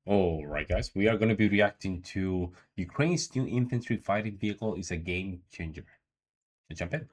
All right, guys, we are going to be reacting to Ukraine's new infantry fighting vehicle is a game changer. Let's jump in.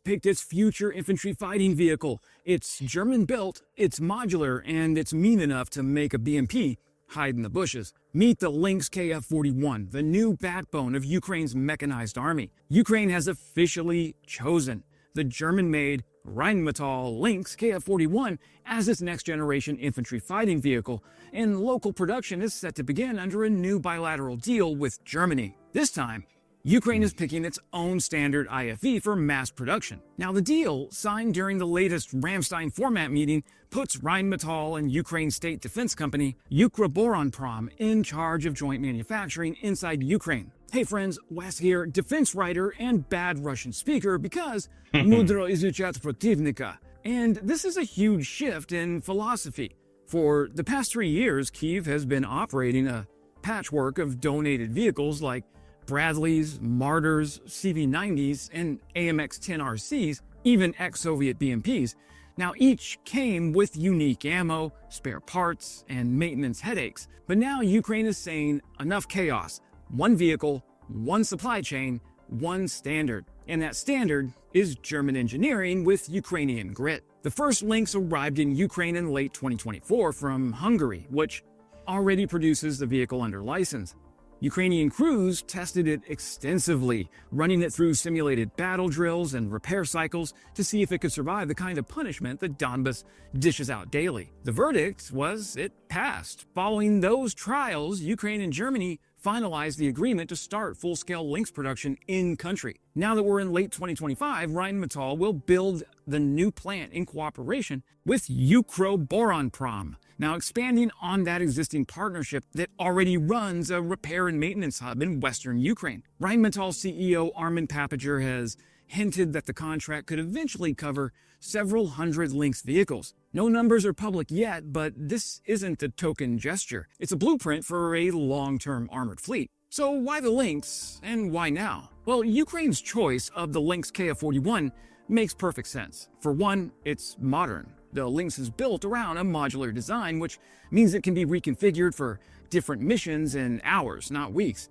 Picked its future infantry fighting vehicle. It's German built, it's modular, and it's mean enough to make a BMP hide in the bushes. Meet the Lynx KF-41, the new backbone of Ukraine's mechanized army. Ukraine has officially chosen the German-made Rheinmetall Lynx KF-41 as its next-generation infantry fighting vehicle, and local production is set to begin under a new bilateral deal with Germany. This time, Ukraine is picking its own standard IFV for mass production. Now, the deal, signed during the latest Ramstein format meeting, puts Rheinmetall and Ukraine's state defense company, Ukroboronprom, in charge of joint manufacturing inside Ukraine. Hey friends, Wes here, defense writer and bad Russian speaker because mudro izuchat protivnika. And this is a huge shift in philosophy. For the past 3 years, Kyiv has been operating a patchwork of donated vehicles like Bradleys, Martyrs, CV-90s, and AMX-10 RCs, even ex-Soviet BMPs. Now, each came with unique ammo, spare parts, and maintenance headaches. But now Ukraine is saying, enough chaos. One vehicle, one supply chain, one standard. And that standard is German engineering with Ukrainian grit. The first Lynx arrived in Ukraine in late 2024 from Hungary, which already produces the vehicle under license. Ukrainian crews tested it extensively, running it through simulated battle drills and repair cycles to see if it could survive the kind of punishment that Donbas dishes out daily. The verdict was it passed. Following those trials, Ukraine and Germany finalized the agreement to start full-scale Lynx production in-country. Now that we're in late 2025, Rheinmetall will build the new plant in cooperation with Ukroboronprom. Now, expanding on that existing partnership that already runs a repair and maintenance hub in western Ukraine. Rheinmetall CEO Armin Papiger has hinted that the contract could eventually cover several hundred Lynx vehicles. No numbers are public yet, but this isn't a token gesture. It's a blueprint for a long-term armored fleet. So why the Lynx, and why now? Well, Ukraine's choice of the Lynx KF-41 makes perfect sense. For one, it's modern. The Lynx is built around a modular design, which means it can be reconfigured for different missions in hours, not weeks.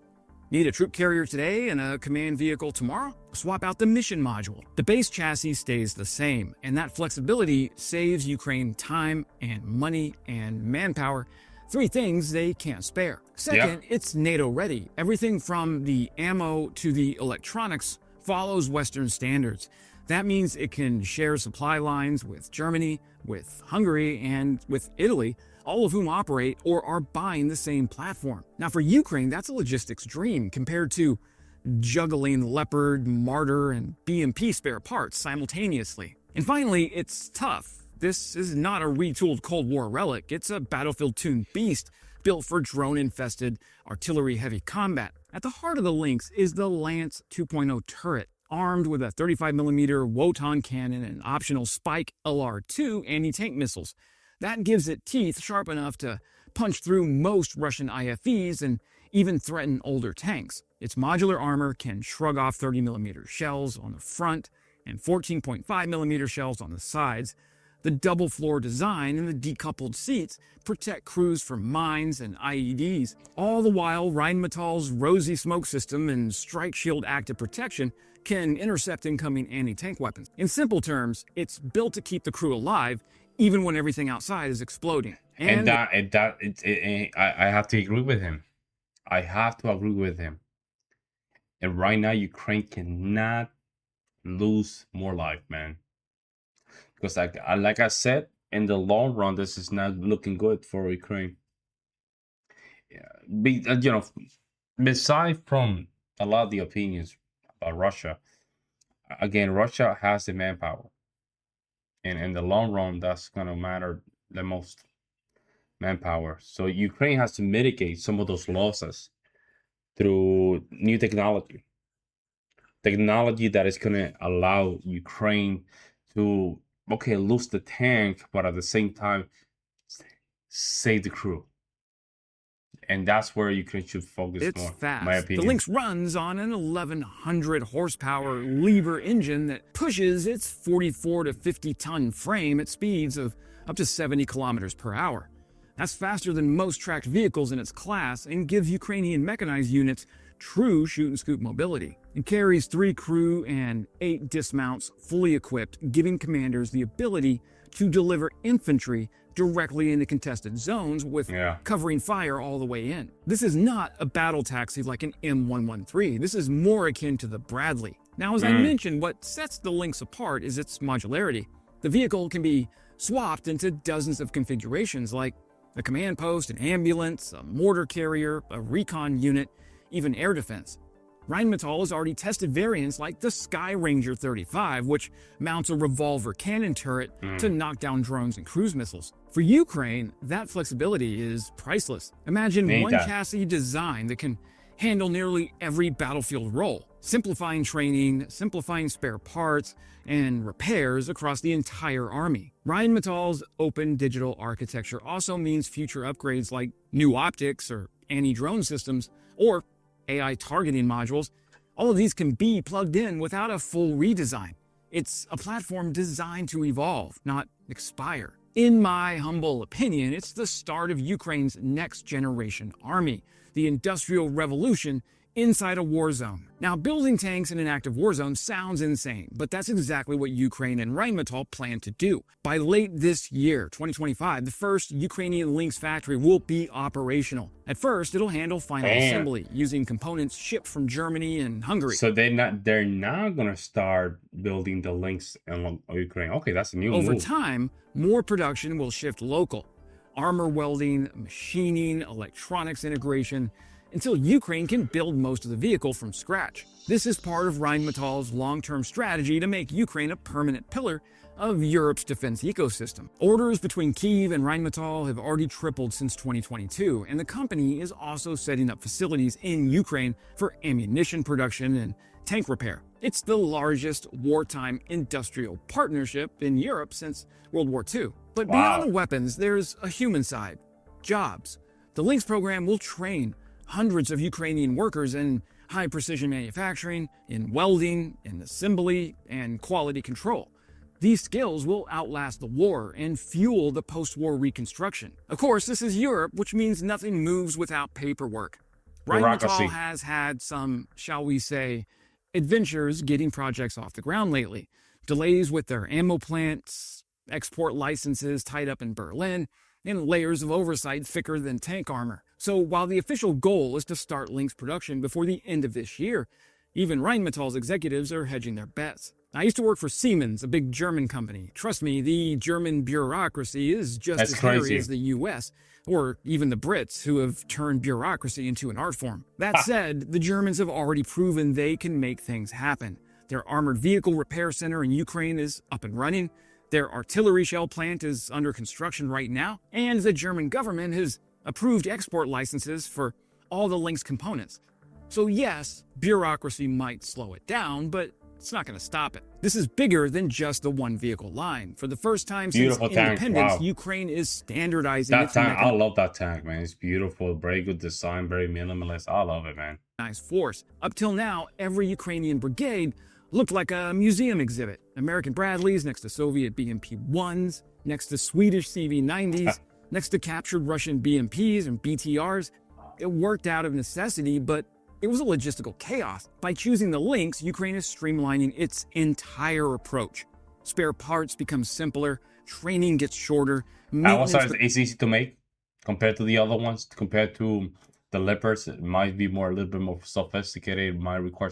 Need a troop carrier today and a command vehicle tomorrow? Swap out the mission module. The base chassis stays the same, and that flexibility saves Ukraine time and money and manpower, 3 things they can't spare. Second, It's NATO ready. Everything from the ammo to the electronics follows Western standards. That means it can share supply lines with Germany, with Hungary, and with Italy, all of whom operate or are buying the same platform. Now, for Ukraine, that's a logistics dream compared to juggling Leopard, Martyr, and BMP spare parts simultaneously. And finally, it's tough. This is not a retooled Cold War relic. It's a battlefield-tuned beast built for drone-infested, artillery-heavy combat. At the heart of the Lynx is the Lance 2.0 turret, armed with a 35mm Wotan cannon and optional Spike LR2 anti-tank missiles. That gives it teeth sharp enough to punch through most Russian IFVs and even threaten older tanks. Its modular armor can shrug off 30mm shells on the front and 14.5mm shells on the sides. The double-floor design and the decoupled seats protect crews from mines and IEDs. All the while, Rheinmetall's Rosy smoke system and Strike Shield active protection can intercept incoming anti-tank weapons. In simple terms, it's built to keep the crew alive even when everything outside is exploding. I have to agree with him. I have to agree with him. And right now, Ukraine cannot lose more life, man. Because like I said, in the long run, this is not looking good for Ukraine. Yeah, beside from a lot of the opinions about Russia, again, Russia has the manpower, and in the long run, that's gonna matter the most, manpower. So Ukraine has to mitigate some of those losses through new technology that is gonna allow Ukraine to lose the tank, but at the same time save the crew. And that's where Ukraine should focus it's more, fast. in my opinion. The Lynx runs on an 1100 horsepower lever engine that pushes its 44 to 50 ton frame at speeds of up to 70 kilometers per hour. That's faster than most tracked vehicles in its class and gives Ukrainian mechanized units true shoot-and-scoop mobility. It carries 3 crew and 8 dismounts fully equipped, giving commanders the ability to deliver infantry directly into contested zones with covering fire all the way in. This is not a battle taxi like an M113. This is more akin to the Bradley. Now, as I mentioned, what sets the Lynx apart is its modularity. The vehicle can be swapped into dozens of configurations like a command post, an ambulance, a mortar carrier, a recon unit, even air defense. Rheinmetall has already tested variants like the Sky Ranger 35, which mounts a revolver cannon turret to knock down drones and cruise missiles. For Ukraine, that flexibility is priceless. Imagine one chassis design that can handle nearly every battlefield role, simplifying training, simplifying spare parts, and repairs across the entire army. Rheinmetall's open digital architecture also means future upgrades like new optics or anti-drone systems or AI targeting modules. All of these can be plugged in without a full redesign. It's a platform designed to evolve, not expire. In my humble opinion, it's the start of Ukraine's next generation army, the Industrial Revolution inside a war zone. Now, building tanks in an active war zone sounds insane, but that's exactly what Ukraine and Rheinmetall plan to do. By late this year, 2025, the first Ukrainian Lynx factory will be operational. At first, it'll handle final assembly using components shipped from Germany and Hungary. So they're not gonna start building the Lynx in Ukraine. Okay, that's a new move. Over time, more production will shift local. Armor welding, machining, electronics integration, until Ukraine can build most of the vehicle from scratch. This is part of Rheinmetall's long-term strategy to make Ukraine a permanent pillar of Europe's defense ecosystem. Orders between Kyiv and Rheinmetall have already tripled since 2022, and the company is also setting up facilities in Ukraine for ammunition production and tank repair. It's the largest wartime industrial partnership in Europe since World War II. But beyond the weapons, there's a human side, jobs. The Lynx program will train hundreds of Ukrainian workers in high-precision manufacturing, in welding, in assembly, and quality control. These skills will outlast the war and fuel the post-war reconstruction. Of course, this is Europe, which means nothing moves without paperwork. Rheinmetall has had some, shall we say, adventures getting projects off the ground lately. Delays with their ammo plants, export licenses tied up in Berlin, and layers of oversight thicker than tank armor. So while the official goal is to start Lynx production before the end of this year, even Rheinmetall's executives are hedging their bets. I used to work for Siemens, a big German company. Trust me, the German bureaucracy is just as hairy as the US, or even the Brits, who have turned bureaucracy into an art form. That said, the Germans have already proven they can make things happen. Their armored vehicle repair center in Ukraine is up and running. Their artillery shell plant is under construction right now, and the German government has approved export licenses for all the Lynx components. So yes, bureaucracy might slow it down, but it's not going to stop it. This is bigger than just the one vehicle line. For the first time since independence, Ukraine is standardizing its tank. I love that tank, man. It's beautiful, very good design, very minimalist. I love it, man. Nice force. Up till now, every Ukrainian brigade looked like a museum exhibit. American Bradleys next to Soviet BMP-1s, next to Swedish CV-90s, next to captured Russian BMPs and BTRs. It worked out of necessity, but it was a logistical chaos. By choosing the Lynx, Ukraine is streamlining its entire approach. Spare parts become simpler, training gets shorter. It's easy to make compared to the other ones, compared to the Leopards. It might be a little bit more sophisticated, it might require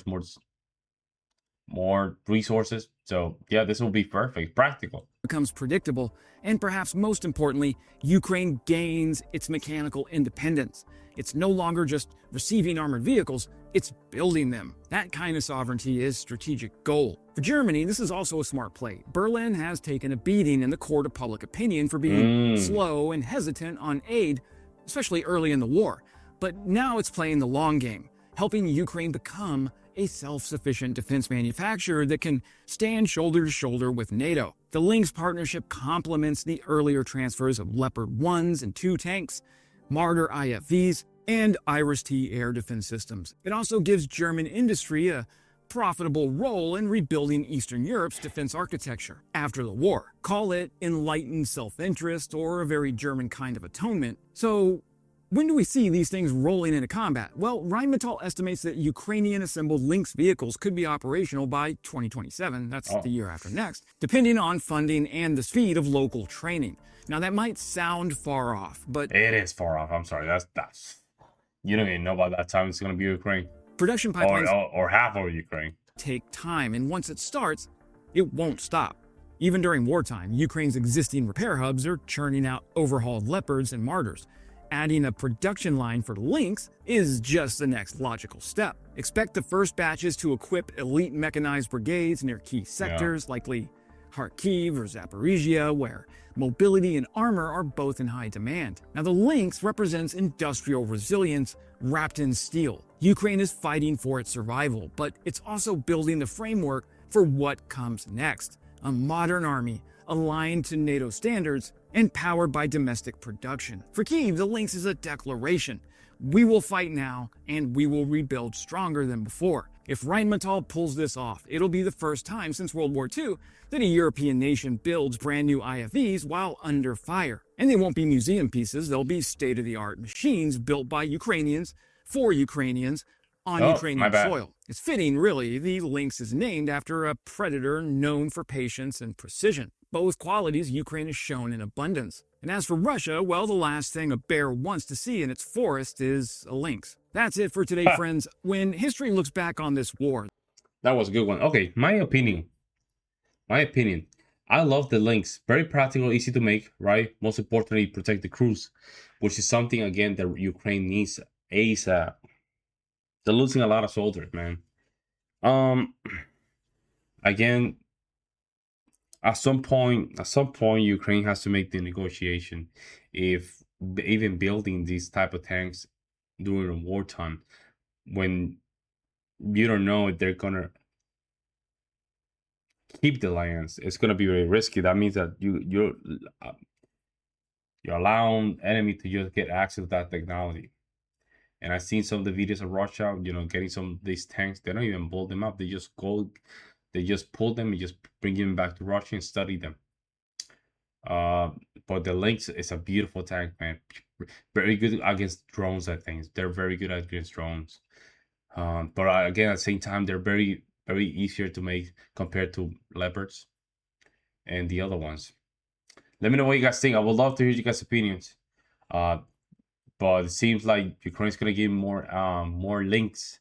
more resources. So yeah, this will be perfect, practical. Becomes predictable, and perhaps most importantly, Ukraine gains its mechanical independence. It's no longer just receiving armored vehicles, it's building them. That kind of sovereignty is strategic goal. For Germany, this is also a smart play. Berlin has taken a beating in the court of public opinion for being slow and hesitant on aid, especially early in the war. But now it's playing the long game, helping Ukraine become a self-sufficient defense manufacturer that can stand shoulder to shoulder with NATO. The Lynx partnership complements the earlier transfers of Leopard 1s and 2 tanks, Marder IFVs, and Iris-T air defense systems. It also gives German industry a profitable role in rebuilding Eastern Europe's defense architecture after the war. Call it enlightened self-interest or a very German kind of atonement. So, when do we see these things rolling into combat? Well, Rheinmetall estimates that Ukrainian-assembled Lynx vehicles could be operational by 2027, that's the year after next, depending on funding and the speed of local training. Now, that might sound far off, but it is far off. I'm sorry. That's you don't even know about that time it's going to be Ukraine. Production pipelines or half of Ukraine take time, and once it starts, it won't stop. Even during wartime, Ukraine's existing repair hubs are churning out overhauled Leopards and Martyrs. Adding a production line for Lynx is just the next logical step. Expect the first batches to equip elite mechanized brigades near key sectors, likely Kharkiv or Zaporizhia, where mobility and armor are both in high demand. Now, the Lynx represents industrial resilience wrapped in steel. Ukraine is fighting for its survival, but it's also building the framework for what comes next. A modern army aligned to NATO standards and powered by domestic production. For Kyiv, the Lynx is a declaration. We will fight now, and we will rebuild stronger than before. If Rheinmetall pulls this off, it'll be the first time since World War II that a European nation builds brand new IFVs while under fire. And they won't be museum pieces, they'll be state-of-the-art machines built by Ukrainians for Ukrainians on Ukrainian soil. It's fitting, really. The Lynx is named after a predator known for patience and precision, both qualities Ukraine has shown in abundance. And as for Russia, well, the last thing a bear wants to see in its forest is a lynx. That's it for today, friends. When history looks back on this war... That was a good one. Okay, my opinion. I love the Lynx. Very practical, easy to make, right? Most importantly, protect the crews, which is something, again, that Ukraine needs ASAP. They're losing a lot of soldiers, man. Again, at some point, Ukraine has to make the negotiation. If even building these type of tanks during wartime, when you don't know if they're gonna keep the lands, it's gonna be very risky. That means that you're allowing enemy to just get access to that technology. And I've seen some of the videos of Russia, getting some of these tanks. They don't even build them up. They just pull them and just bring them back to Russia and study them. But the Lynx is a beautiful tank, man. Very good against drones, I think. They're very good against drones. But again, at the same time, they're very, very easier to make compared to Leopards and the other ones. Let me know what you guys think. I would love to hear you guys' opinions. But it seems like Ukraine's gonna give more Lynx.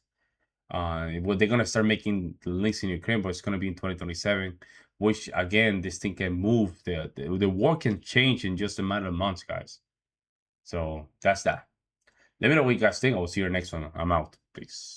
Well, they're gonna start making the Lynx in Ukraine, but it's gonna be in 2027. Which again, this thing can move. The war can change in just a matter of months, guys. So that's that. Let me know what you guys think. I will see you in the next one. I'm out. Peace.